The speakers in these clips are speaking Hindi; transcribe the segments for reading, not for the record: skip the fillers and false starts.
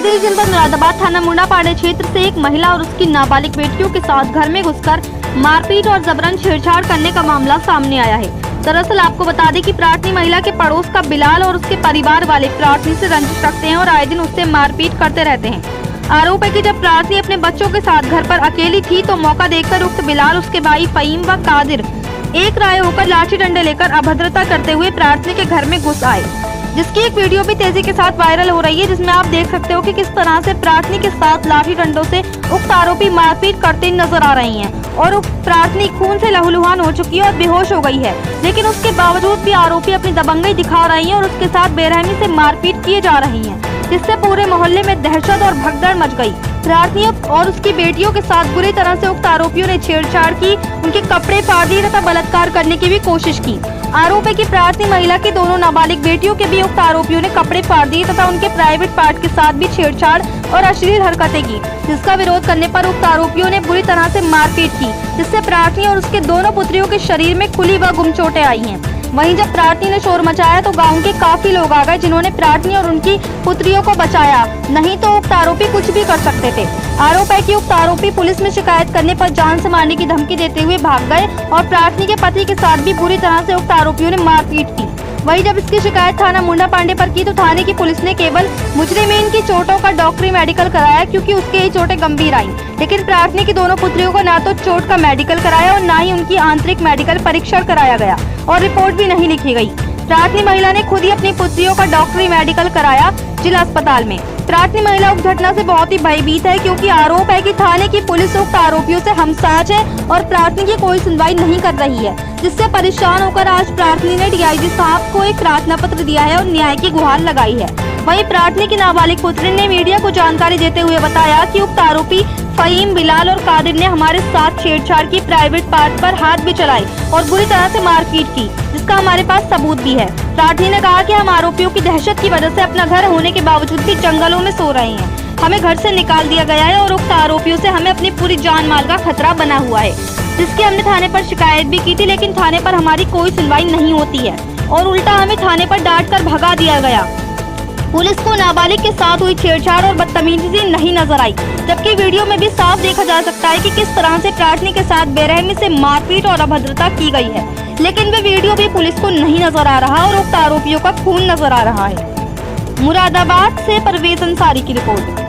देश जनपद मुरादाबाद थाना मुंडापाड़े क्षेत्र से एक महिला और उसकी नाबालिग बेटियों के साथ घर में घुसकर मारपीट और जबरन छेड़छाड़ करने का मामला सामने आया है। दरअसल आपको बता दें कि प्रार्थनी महिला के पड़ोस का बिलाल और उसके परिवार वाले प्रार्थनी से रंजिश रखते हैं और आए दिन उससे मारपीट करते रहते हैं। आरोप है कि जब प्रार्थनी अपने बच्चों के साथ घर पर अकेली थी तो मौका देखकर उक्त बिलाल, उसके भाई फहीम व कादिर एक राय होकर लाठी डंडे लेकर अभद्रता करते हुए प्रार्थनी के घर में घुस आए, जिसकी एक वीडियो भी तेजी के साथ वायरल हो रही है, जिसमें आप देख सकते हो कि किस तरह से प्रार्थनी के साथ लाठी डंडों से उक्त आरोपी मारपीट करते नजर आ रही हैं और उक्त प्रार्थनी खून से लहूलुहान हो चुकी है और बेहोश हो गई है। लेकिन उसके बावजूद भी आरोपी अपनी दबंगई दिखा रही हैं और उसके साथ बेरहमी से मारपीट किए जा रही हैं, जिससे पूरे मोहल्ले में दहशत और भगदड़ मच गई। प्रार्थनी और उसकी बेटियों के साथ बुरी तरह से उक्त आरोपियों ने छेड़छाड़ की, उनके कपड़े फाड़ दिए तथा बलात्कार करने की भी कोशिश की। आरोप है कि प्रार्थनी महिला की दोनों नाबालिग बेटियों के भी उक्त आरोपियों ने कपड़े फाड़ दिए तथा उनके प्राइवेट पार्ट के साथ भी छेड़छाड़ और अश्लील हरकतें की, जिसका विरोध करने पर उक्त आरोपियों ने बुरी तरह से मारपीट की, जिससे प्रार्थनी और उसके दोनों पुत्रियों के शरीर में खुली व गुम चोटें आई हैं। वहीं जब प्रार्थनी ने शोर मचाया तो गांव के काफी लोग आ गए, जिन्होंने प्रार्थनी और उनकी पुत्रियों को बचाया, नहीं तो उक्त आरोपी कुछ भी कर सकते थे। आरोप है कि उक्त आरोपी पुलिस में शिकायत करने पर जान से मारने की धमकी देते हुए भाग गए और प्रार्थनी के पति के साथ भी बुरी तरह से उक्त आरोपियों ने मारपीट की। वहीं जब इसकी शिकायत थाना मुंडापाड़े पर की तो थाने की पुलिस ने केवल मुजरिमीन की चोटों का डॉक्टरी मेडिकल कराया, क्योंकि उसके ही चोटें गंभीर आईं। लेकिन प्रार्थनी की दोनों पुत्रियों को न तो चोट का मेडिकल कराया और न ही उनकी आंतरिक मेडिकल परीक्षण कराया गया और रिपोर्ट भी नहीं लिखी गई। प्रार्थनी महिला ने खुद ही अपनी पुत्रियों का डॉक्टरी मेडिकल कराया जिला अस्पताल में। प्रार्थनी महिला उक्त घटना से बहुत ही भयभीत है, क्योंकि आरोप है कि थाने की पुलिस उक्त आरोपियों से हमसाज है और प्रार्थनी की कोई सुनवाई नहीं कर रही है, जिससे परेशान होकर आज प्रार्थनी ने डीआईजी साहब को एक प्रार्थना पत्र दिया है और न्याय की गुहार लगाई है। वहीं प्रार्थनी की नाबालिग पुत्री ने मीडिया को जानकारी देते हुए बताया कि उक्त आरोपी फहीम, बिलाल और कादिर ने हमारे साथ छेड़छाड़ की, प्राइवेट पार्ट पर हाथ भी चलाए और बुरी तरह से मारपीट की, जिसका हमारे पास सबूत भी है। प्रार्थनी ने कहा कि हम आरोपियों की दहशत की वजह से अपना घर होने के बावजूद भी जंगलों में सो रहे हैं। हमें घर से निकाल दिया गया है और उक्त आरोपियों से हमें अपनी पूरी जान माल का खतरा बना हुआ है, जिसकी हमने थाने पर शिकायत भी की थी, लेकिन थाने पर हमारी कोई सुनवाई नहीं होती है और उल्टा हमें थाने पर डांट कर भगा दिया गया। पुलिस को नाबालिग के साथ हुई छेड़छाड़ और बदतमीजी नहीं नजर आई, जबकि वीडियो में भी साफ देखा जा सकता है कि किस तरह से प्रार्थनी के साथ बेरहमी से मारपीट और अभद्रता की गई है। लेकिन वे वीडियो भी पुलिस को नहीं नजर आ रहा और उक्त आरोपियों का खून नजर आ रहा है। मुरादाबाद से परवेज अंसारी की रिपोर्ट।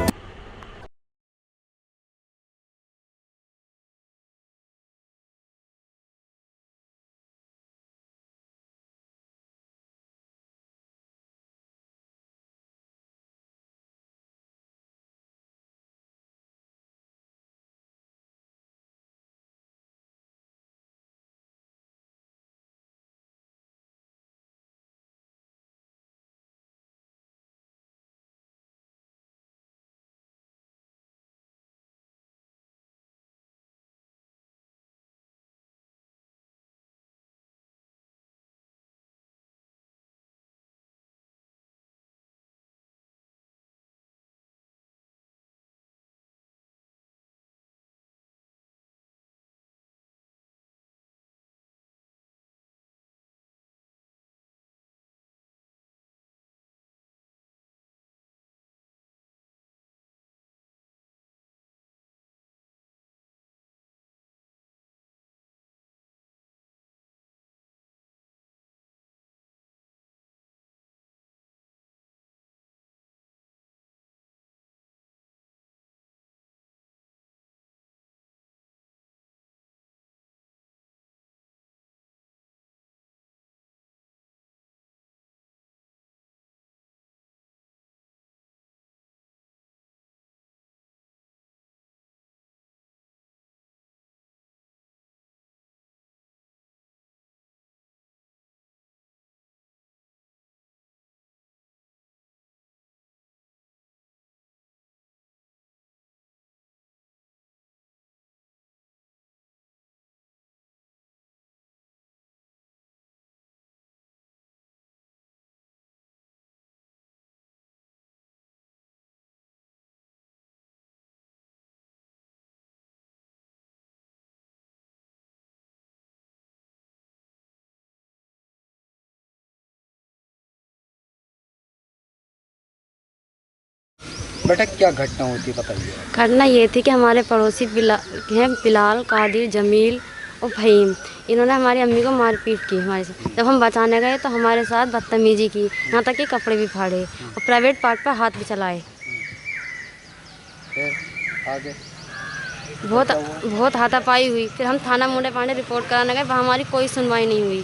बेटा क्या घटना होती है बताइए। घटना ये थी कि हमारे पड़ोसी बिलाल, कादिर, जमील और फहीम, इन्होंने हमारी अम्मी को मारपीट की हमारे साथ। जब हम बचाने गए तो हमारे साथ बदतमीजी की, यहाँ तक कि कपड़े भी फाड़े और प्राइवेट पार्ट पर हाथ भी चलाए। फिर आगे बहुत हाथापाई हुई। फिर हम थाना मुंडे पांडे रिपोर्ट कराने गए, वहाँ हमारी कोई सुनवाई नहीं हुई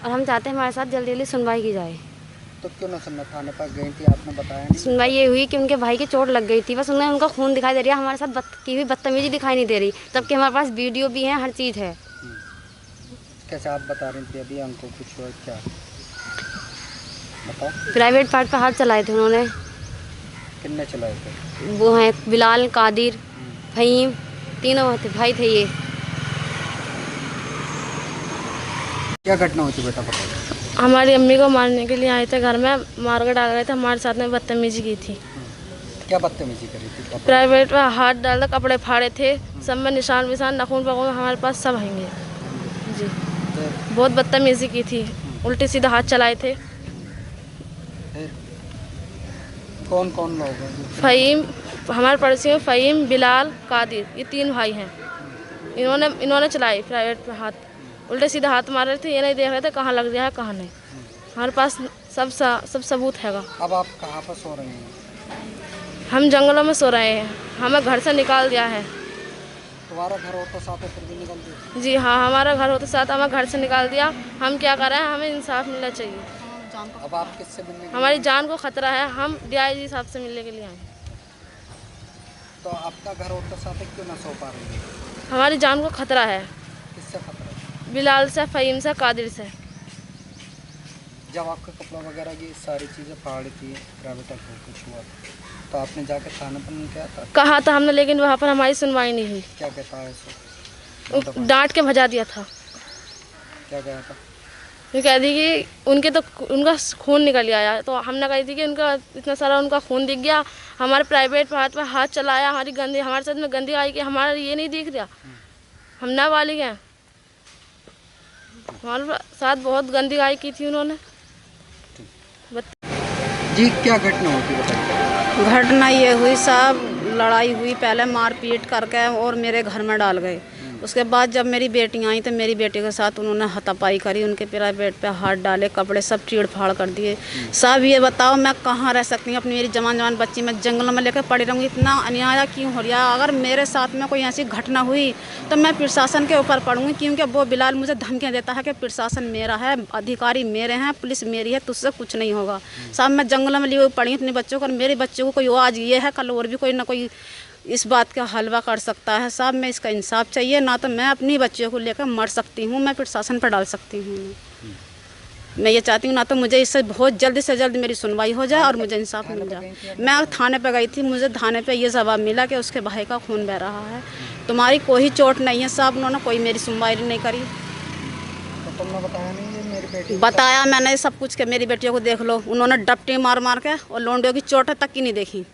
और हम चाहते हैं हमारे साथ जल्दी जल्दी सुनवाई की जाए। तो क्यों ना सुनना, थाने पर गई थी आपने बताया नहीं? सुनवाई ये हुई कि उनके भाई की चोट लग गई थी, बस उन्हें उनका खून दिखाई दे रहा है, हमारे साथ की हुई बदतमीजी दिखाई नहीं दे रही, जबकि हमारे पास वीडियो भी है, हर चीज़ है। कैसे आप बता रही थी अभी हमको कुछ हुआ क्या बताओ? प्राइवेट पार्ट पर हाथ चलाए थे उन्होंने। कितने चलाए थे? वो हैं बिलाल, कादिर, फहीम, तीनों थे, भाई थे ये। क्या घटना हुई थी बेटा बताइए। हमारी अम्मी को मारने के लिए आए थे, घर में मार कर डाल गए थे, हमारे साथ में बदतमीजी की थी। क्या बदतमीजी करी थी? प्राइवेट में हाथ डाल कर कपड़े फाड़े थे, सब में निशान विशान नखून पखून हमारे पास सब हैंगे जी। बहुत बदतमीजी की थी, उल्टे सीधे हाथ चलाए थे। कौन कौन लोग हैं? फहीम, हमारे पड़ोसी में फहीम, बिलाल, कादिर, ये 3 भाई हैं। इन्होंने चलाए प्राइवेट में हाथ, उल्टे सीधे हाथ मार रहे थे, ये नहीं देख रहे थे कहाँ लग रहा है कहाँ नहीं। हमारे पास सब सबूत हैगा। अब आप कहाँ पर सो रहे हैं? हम जंगलों में सो रहे हैं, हमें घर से निकाल दिया है। तुम्हारा घर होता साथ है फिर भी निकल दिया? जी हाँ, हमारा घर होते साथ हमें घर से निकाल दिया। हम क्या कर रहे हैं, हमें इंसाफ मिलना चाहिए। अब आप किससे मिलने? हमारी जान को खतरा है, हम DIG साहब से मिलने के लिए आए। तो आपका घर होता साथ है, क्यों ना सो पा रही है? हमारी जान को खतरा है, किससे खतरा है? बिलाल से, फहीम से, कादिर से। जब आपका कपड़ा वगैरह की सारी चीज़ें फाड़ी थी, प्राइवेट कुछ हुआ तो आपने जाके थाने पर नहीं किया था? कहा था हमने, लेकिन वहाँ पर हमारी सुनवाई नहीं हुई। क्या कहता है इसको? डांट के भजा दिया था। क्या कहा था? ये कह दी कि उनका खून निकल आया, तो हमने कही थी कि उनका इतना सारा उनका खून दिख गया, हमारे प्राइवेट पार्ट पर हाथ चलाया, हमारे साथ में गंदी आई कि हमारा ये नहीं दिख रहा, हम नाबालिग हैं। हमारे साथ बहुत गंदी गाय की थी उन्होंने। जी क्या घटना होती बताइए। घटना ये हुई साहब, लड़ाई हुई, पहले मारपीट करके और मेरे घर में डाल गए। उसके बाद जब मेरी बेटियाँ आई तो मेरी बेटी के साथ उन्होंने हाथापाई करी, उनके प्राइवेट पे हाथ डाले, कपड़े सब चीड़ फाड़ कर दिए। साहब ये बताओ मैं कहाँ रह सकती हूँ, अपनी मेरी जवान बच्ची मैं जंगलों में लेकर पड़ी रहूँगी? इतना अन्याय क्यों हो रहा? अगर मेरे साथ में कोई ऐसी घटना हुई तो मैं प्रशासन के ऊपर पड़ूँगी, क्योंकि वो बिलाल मुझे धमकियाँ देता है कि प्रशासन मेरा है, अधिकारी मेरे हैं, पुलिस मेरी है, तुझसे कुछ नहीं होगा। साहब मैं जंगलों में लिए पड़ी अपने बच्चों को, और मेरे बच्चों को कोई आज ये है, कल और भी कोई ना कोई इस बात का हलवा कर सकता है। साहब मैं इसका इंसाफ चाहिए, ना तो मैं अपनी बच्चियों को लेकर मर सकती हूँ, मैं प्रशासन पर डाल सकती हूँ। मैं ये चाहती हूँ ना तो मुझे इससे बहुत जल्दी से जल्द मेरी सुनवाई हो जाए और मुझे इंसाफ मिल जाए। मैं थाने पर गई थी, मुझे थाने पे ये जवाब मिला कि उसके भाई का खून बह रहा है, तुम्हारी कोई चोट नहीं है। साहब उन्होंने कोई मेरी सुनवाई नहीं करी। तो तुमने बताया नहीं ये मेरी बेटी? बताया मैंने सब कुछ, के मेरी बेटियों को देख लो, उन्होंने डपटी मार मार के, और लोंडियों की चोट तक की नहीं देखी।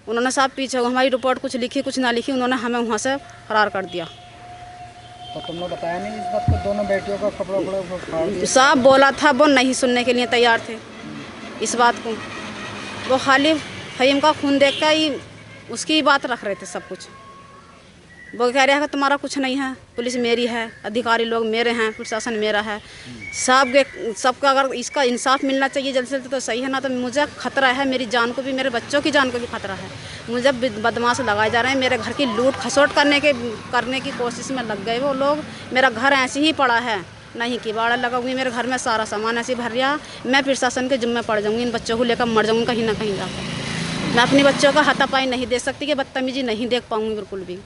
उन्होंने साहब पीछे हमारी रिपोर्ट कुछ लिखी कुछ ना लिखी, उन्होंने हमें वहाँ से फरार कर दिया। तो तुमने बताया नहीं इस बात को? दोनों बेटियों का कपड़ा फाड़ दिया? साहब बोला था, वो नहीं सुनने के लिए तैयार थे इस बात को। वो खाली फहीम का खून देख कर ही उसकी ही बात रख रहे थे सब कुछ। वो कह रहे हैं कि तुम्हारा कुछ नहीं है, पुलिस मेरी है, अधिकारी लोग मेरे हैं, प्रशासन मेरा है। साहब सबका अगर इसका इंसाफ मिलना चाहिए जल्द से जल्द तो सही है, ना तो मुझे खतरा है, मेरी जान को भी, मेरे बच्चों की जान को भी खतरा है। मुझे बदमाश लगाए जा रहे हैं, मेरे घर की लूट खसोट करने की कोशिश में लग गए वो लोग। मेरा घर ऐसे ही पड़ा है, नहीं कि बाड़ा लगाऊंगी, मेरे घर में सारा सामान ऐसे भर गया। मैं प्रशासन के जिम्मे पड़ जाऊँगी, इन बच्चों को लेकर मर जाऊँगी कहीं ना कहीं जाकर। मैं अपने बच्चों का हाथापाई नहीं दे सकती, कि बदतमीजी नहीं देख पाऊँगी बिल्कुल भी।